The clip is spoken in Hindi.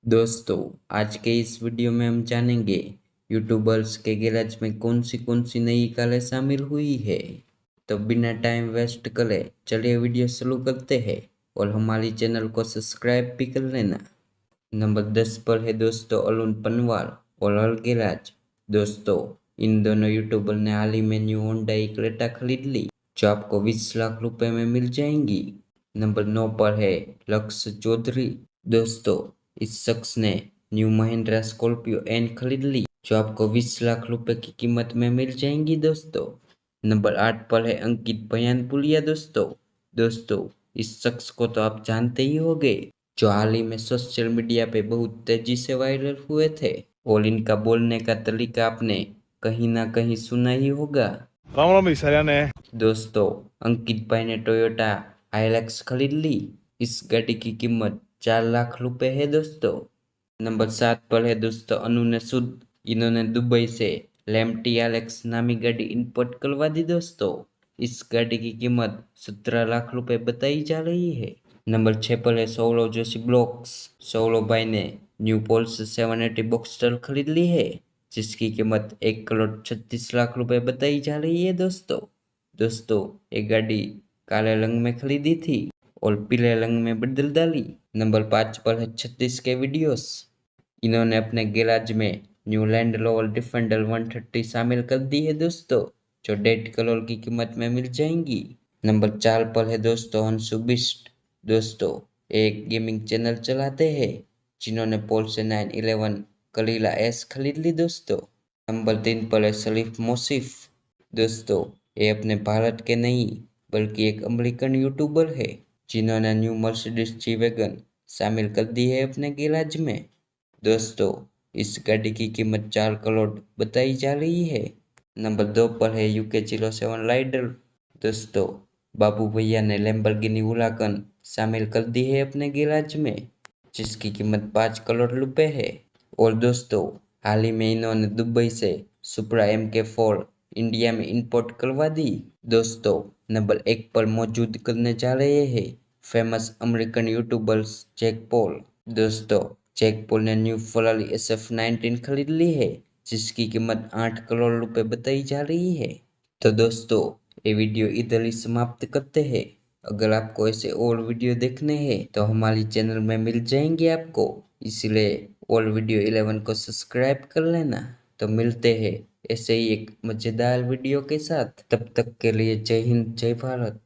दोस्तों, आज के इस वीडियो में हम जानेंगे यूट्यूबर्स के गैराज में कौन सी नई कारें शामिल हुई है। तो बिना टाइम वेस्ट करे चलिए वीडियो शुरू करते हैं और हमारी चैनल को सब्सक्राइब भी कर लेना। नंबर 10 पर है दोस्तों अरुण पनवार और हर गैराज। दोस्तों, इन दोनों यूट्यूबर ने हाल ही में न्यू होंडा क्रेटा खरीद ली जो आपको 20 लाख रुपए में मिल जाएंगी। नंबर 9 पर है लक्ष्य चौधरी। दोस्तों, इस शख्स ने न्यू महिंद्रा स्कॉर्पियो एन खरीद ली जो आपको 20 लाख रुपए की कीमत में मिल जाएंगी। दोस्तों, नंबर 8 पर है अंकित बयानपुलिया। दोस्तों, इस शख्स को तो आप जानते ही होंगे जो हाल ही में सोशल मीडिया पे बहुत तेजी से वायरल हुए थे और इनका बोलने का तरीका आपने कहीं ना कहीं सुना ही होगा। राम राम ईश्वरिया ने। दोस्तों, अंकित भाई ने टोयोटा हाइलक्स खरीद ली। इस गाड़ी की कीमत 4 लाख रुपए है। दोस्तों, नंबर 7 पर है दोस्तों अनु ने सुद। इन्होंने दुबई से लेम्टी एलेक्स नामी गाड़ी इंपोर्ट करवा दी। दोस्तों, इस गाड़ी की कीमत 17 लाख रुपए बताई जा रही है। नंबर 6 पर है सौरव जोशी ब्लॉक्स। सौरव भाई ने न्यू पोल्स 780 बॉक्सटर खरीद ली है जिसकी कीमत 1 करोड़ 36 लाख रुपए बताई जा रही है। दोस्तों, एक गाड़ी काले रंग में खरीदी थी और पीले रंग में बदल डाली। नंबर 5 पर है 36 के वीडियोस। इन्होंने अपने गैराज में न्यू लैंड रोवर डिफेंडर 130 शामिल कर दी है दोस्तों जो 1.5 करोड़ की कीमत में मिल जाएंगी। नंबर 4 पर है दोस्तों अंशु बिष्ट। दोस्तों, एक गेमिंग चैनल चलाते हैं जिन्होंने पोर्शे 911 कलीला एस खरीद ली। दोस्तों, नंबर 3 पर है शरीफ मोसिफ। दोस्तों, ये अपने भारत के नहीं बल्कि एक अमेरिकन यूट्यूबर है जिन्होंने न्यू मर्सिडीज जी वैगन शामिल कर दी है अपने गैराज में। दोस्तों, इस गाड़ी की कीमत 4 करोड़ बताई जा रही है। नंबर 2 पर है UK07 राइडर। दोस्तों, बाबू भैया ने लैम्बोर्गिनी हुराकन शामिल कर दी है अपने गैराज में जिसकी कीमत 5 करोड़ रुपए है। और दोस्तों, हाल ही में इन्होंने दुबई से सुपरा MK4 इंडिया में इंपोर्ट करवा दी। दोस्तों, नंबर 1 पर मौजूद करने जा रहे हैं famous American YouTubers Jack Paul. दोस्तों, जैक पॉल ने न्यू फरारी SF19 खरीद ली है जिसकी कीमत 8 करोड़ रुपए बताई जा रही है। तो दोस्तों, ये वीडियो इधर ही समाप्त करते हैं। अगर आपको ऐसे और वीडियो देखने हैं तो हमारी चैनल में मिल जाएंगे आपको, इसलिए और वीडियो 11 को सब्सक्राइब कर लेना। तो मिलते हैं ऐसे ही एक मज़ेदार वीडियो के साथ। तब तक के लिए जय हिंद जय भारत।